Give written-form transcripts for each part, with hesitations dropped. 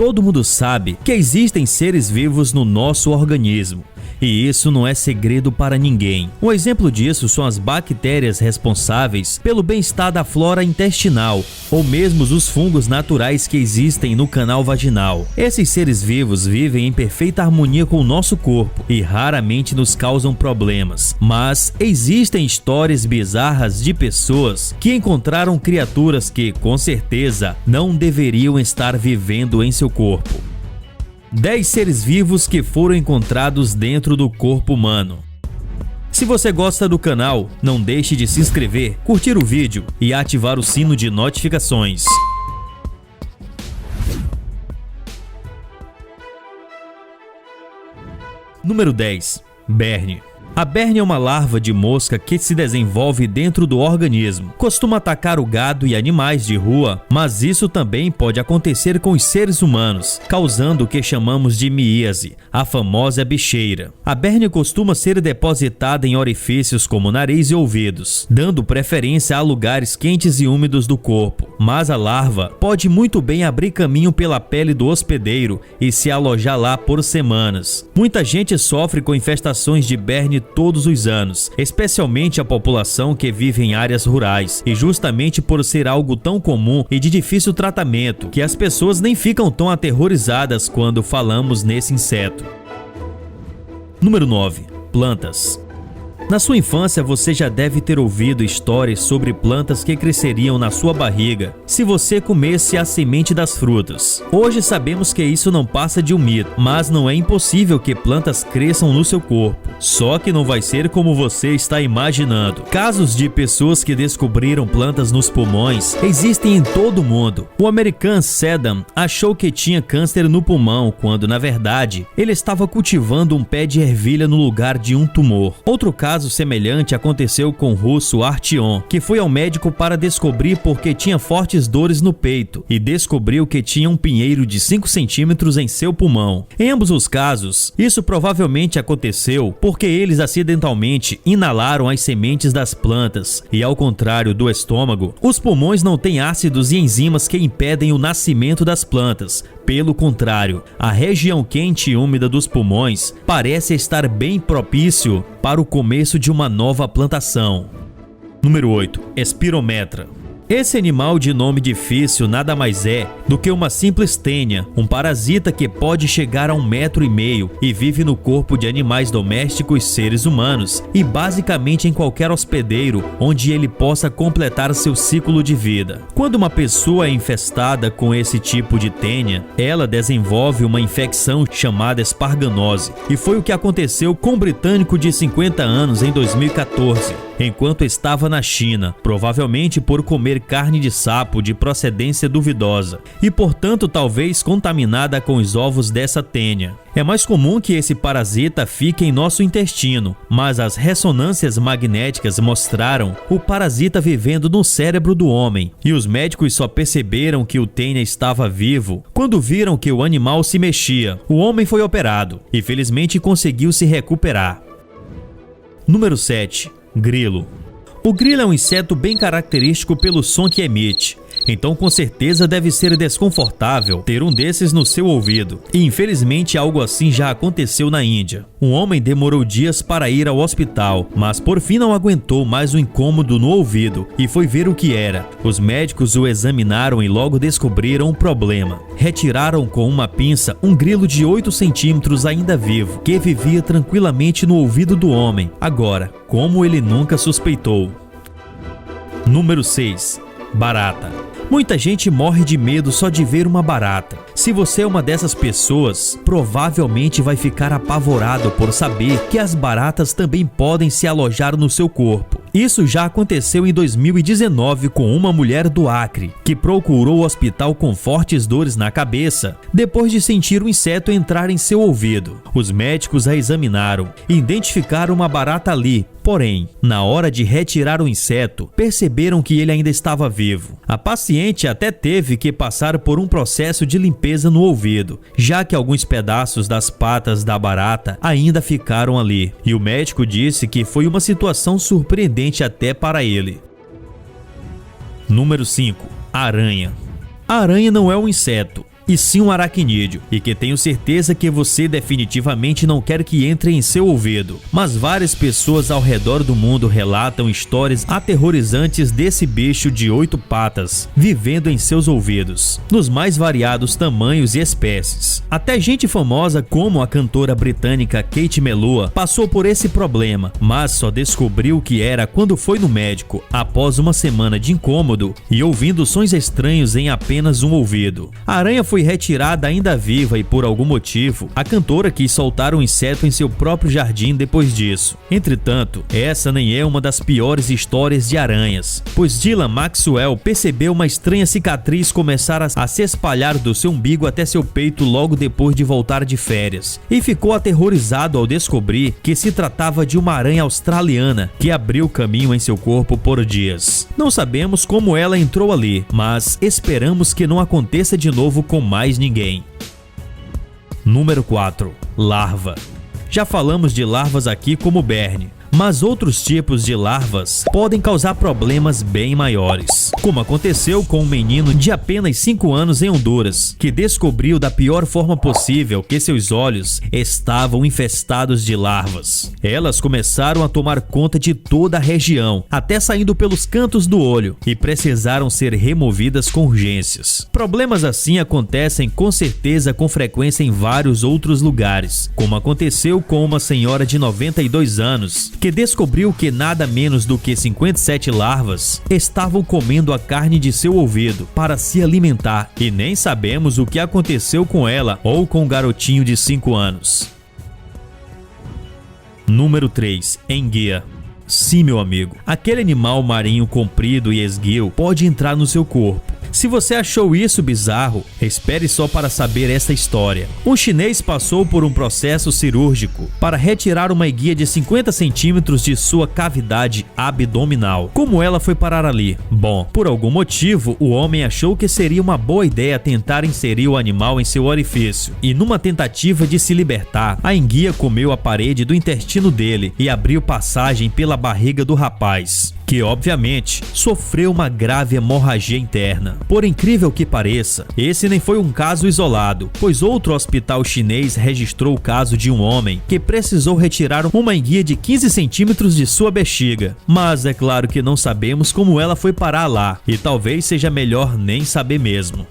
Todo mundo sabe que existem seres vivos no nosso organismo. E isso não é segredo para ninguém. Um exemplo disso são as bactérias responsáveis pelo bem-estar da flora intestinal, ou mesmo os fungos naturais que existem no canal vaginal. Esses seres vivos vivem em perfeita harmonia com o nosso corpo e raramente nos causam problemas. Mas existem histórias bizarras de pessoas que encontraram criaturas que, com certeza, não deveriam estar vivendo em seu corpo. 10 seres vivos que foram encontrados dentro do corpo humano. Se você gosta do canal, não deixe de se inscrever, curtir o vídeo e ativar o sino de notificações. Número 10. Berne. A berne é uma larva de mosca que se desenvolve dentro do organismo. Costuma atacar o gado e animais de rua, mas isso também pode acontecer com os seres humanos, causando o que chamamos de miíase, a famosa bicheira. A berne costuma ser depositada em orifícios como nariz e ouvidos, dando preferência a lugares quentes e úmidos do corpo. Mas a larva pode muito bem abrir caminho pela pele do hospedeiro e se alojar lá por semanas. Muita gente sofre com infestações de berne todos os anos, especialmente a população que vive em áreas rurais, e justamente por ser algo tão comum e de difícil tratamento, que as pessoas nem ficam tão aterrorizadas quando falamos nesse inseto. Número 9. Plantas. Na sua infância, você já deve ter ouvido histórias sobre plantas que cresceriam na sua barriga se você comesse a semente das frutas. Hoje sabemos que isso não passa de um mito, mas não é impossível que plantas cresçam no seu corpo. Só que não vai ser como você está imaginando. Casos de pessoas que descobriram plantas nos pulmões existem em todo o mundo. O americano Sedam achou que tinha câncer no pulmão, quando na verdade ele estava cultivando um pé de ervilha no lugar de um tumor. Outro caso semelhante aconteceu com o russo Artyom, que foi ao médico para descobrir por que tinha fortes dores no peito e descobriu que tinha um pinheiro de 5 centímetros em seu pulmão. Em ambos os casos, isso provavelmente aconteceu porque eles acidentalmente inalaram as sementes das plantas e, ao contrário do estômago, os pulmões não têm ácidos e enzimas que impedem o nascimento das plantas. Pelo contrário, a região quente e úmida dos pulmões parece estar bem propício para o começo de uma nova plantação. Número 8. Espirometra. Esse animal de nome difícil nada mais é do que uma simples tênia, um parasita que pode chegar a 1,5 metros e vive no corpo de animais domésticos, seres humanos e basicamente em qualquer hospedeiro onde ele possa completar seu ciclo de vida. Quando uma pessoa é infestada com esse tipo de tênia, ela desenvolve uma infecção chamada esparganose, e foi o que aconteceu com um britânico de 50 anos em 2014. Enquanto estava na China, provavelmente por comer carne de sapo de procedência duvidosa e, portanto, talvez contaminada com os ovos dessa tênia. É mais comum que esse parasita fique em nosso intestino, mas as ressonâncias magnéticas mostraram o parasita vivendo no cérebro do homem, e os médicos só perceberam que o tênia estava vivo quando viram que o animal se mexia. O homem foi operado e felizmente conseguiu se recuperar. Número 7. Grilo. O grilo é um inseto bem característico pelo som que emite. Então com certeza deve ser desconfortável ter um desses no seu ouvido. E infelizmente algo assim já aconteceu na Índia. Um homem demorou dias para ir ao hospital, mas por fim não aguentou mais o incômodo no ouvido e foi ver o que era. Os médicos o examinaram e logo descobriram o problema. Retiraram com uma pinça um grilo de 8 centímetros ainda vivo, que vivia tranquilamente no ouvido do homem. Agora, como ele nunca suspeitou. Número 6. Barata. Muita gente morre de medo só de ver uma barata. Se você é uma dessas pessoas, provavelmente vai ficar apavorado por saber que as baratas também podem se alojar no seu corpo. Isso já aconteceu em 2019 com uma mulher do Acre, que procurou o hospital com fortes dores na cabeça, depois de sentir um inseto entrar em seu ouvido. Os médicos a examinaram e identificaram uma barata ali. Porém, na hora de retirar o inseto, perceberam que ele ainda estava vivo. A paciente até teve que passar por um processo de limpeza no ouvido, já que alguns pedaços das patas da barata ainda ficaram ali. E o médico disse que foi uma situação surpreendente até para ele. Número 5. Aranha. A aranha não é um inseto. e sim um aracnídeo, e que tenho certeza que você definitivamente não quer que entre em seu ouvido. Mas várias pessoas ao redor do mundo relatam histórias aterrorizantes desse bicho de 8 patas vivendo em seus ouvidos, nos mais variados tamanhos e espécies. Até gente famosa como a cantora britânica Kate Melua passou por esse problema, mas só descobriu o que era quando foi no médico após uma semana de incômodo e ouvindo sons estranhos em apenas um ouvido. A aranha foi retirada ainda viva e por algum motivo a cantora quis soltar um inseto em seu próprio jardim depois disso. Entretanto, essa nem é uma das piores histórias de aranhas, pois Dylan Maxwell percebeu uma estranha cicatriz começar a se espalhar do seu umbigo até seu peito logo depois de voltar de férias, e ficou aterrorizado ao descobrir que se tratava de uma aranha australiana que abriu caminho em seu corpo por dias. Não sabemos como ela entrou ali, mas esperamos que não aconteça de novo com mais ninguém. Número 4. Larva. Já falamos de larvas aqui como berne, mas outros tipos de larvas podem causar problemas bem maiores, como aconteceu com um menino de apenas 5 anos em Honduras, que descobriu da pior forma possível que seus olhos estavam infestados de larvas. Elas começaram a tomar conta de toda a região, até saindo pelos cantos do olho, e precisaram ser removidas com urgências. Problemas assim acontecem com certeza com frequência em vários outros lugares, como aconteceu com uma senhora de 92 anos, que descobriu que nada menos do que 57 larvas estavam comendo a carne de seu ouvido para se alimentar, e nem sabemos o que aconteceu com ela ou com o garotinho de 5 anos. Número 3. Enguia. Sim, meu amigo, aquele animal marinho comprido e esguio pode entrar no seu corpo. Se você achou isso bizarro, espere só para saber essa história. Um chinês passou por um processo cirúrgico para retirar uma enguia de 50 centímetros de sua cavidade abdominal. Como ela foi parar ali? Bom, por algum motivo, o homem achou que seria uma boa ideia tentar inserir o animal em seu orifício, e numa tentativa de se libertar, a enguia comeu a parede do intestino dele e abriu passagem pela barriga do rapaz, que obviamente sofreu uma grave hemorragia interna. Por incrível que pareça, esse nem foi um caso isolado, pois outro hospital chinês registrou o caso de um homem que precisou retirar uma enguia de 15 centímetros de sua bexiga. Mas é claro que não sabemos como ela foi parar lá, e talvez seja melhor nem saber mesmo.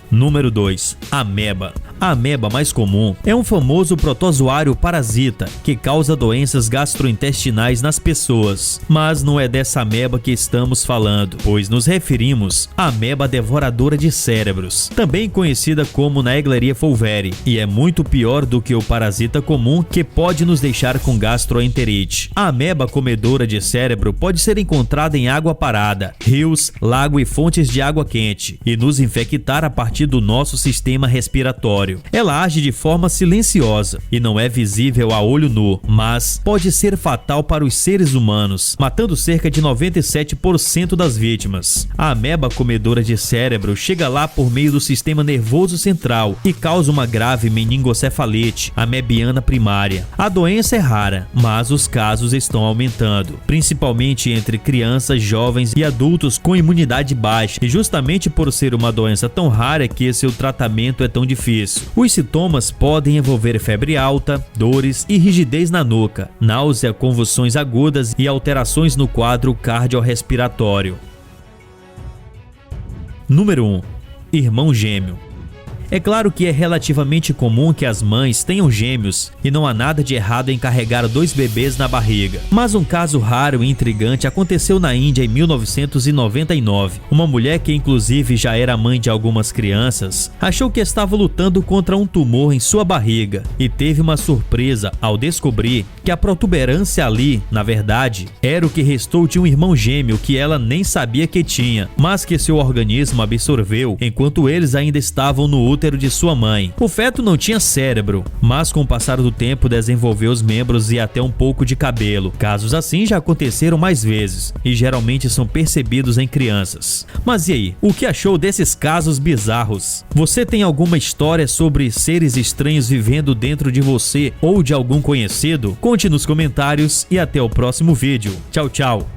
Número 2. Ameba. A ameba mais comum é um famoso protozoário parasita que causa doenças gastrointestinais nas pessoas. Mas não é dessa ameba que estamos falando, pois nos referimos à ameba devoradora de cérebros, também conhecida como Naegleria fowleri, e é muito pior do que o parasita comum, que pode nos deixar com gastroenterite. A ameba comedora de cérebro pode ser encontrada em água parada, rios, lago e fontes de água quente, e nos infectar a partir do nosso sistema respiratório. Ela age de forma silenciosa e não é visível a olho nu, mas pode ser fatal para os seres humanos, matando cerca de 97% das vítimas. A ameba comedora de cérebro chega lá por meio do sistema nervoso central e causa uma grave meningocefalite amebiana primária. A doença é rara, mas os casos estão aumentando, principalmente entre crianças, jovens e adultos com imunidade baixa, e justamente por ser uma doença tão rara que seu tratamento é tão difícil. Os sintomas podem envolver febre alta, dores e rigidez na nuca, náusea, convulsões agudas e alterações no quadro cardiorrespiratório. Número 1. Irmão gêmeo. É claro que é relativamente comum que as mães tenham gêmeos e não há nada de errado em carregar 2 bebês na barriga. Mas um caso raro e intrigante aconteceu na Índia em 1999. Uma mulher, que inclusive já era mãe de algumas crianças, achou que estava lutando contra um tumor em sua barriga e teve uma surpresa ao descobrir que a protuberância ali, na verdade, era o que restou de um irmão gêmeo que ela nem sabia que tinha, mas que seu organismo absorveu enquanto eles ainda estavam no útero de sua mãe. O feto não tinha cérebro, mas com o passar do tempo desenvolveu os membros e até um pouco de cabelo. Casos assim já aconteceram mais vezes e geralmente são percebidos em crianças. Mas e aí, o que achou desses casos bizarros? Você tem alguma história sobre seres estranhos vivendo dentro de você ou de algum conhecido? Conte nos comentários e até o próximo vídeo. Tchau, tchau!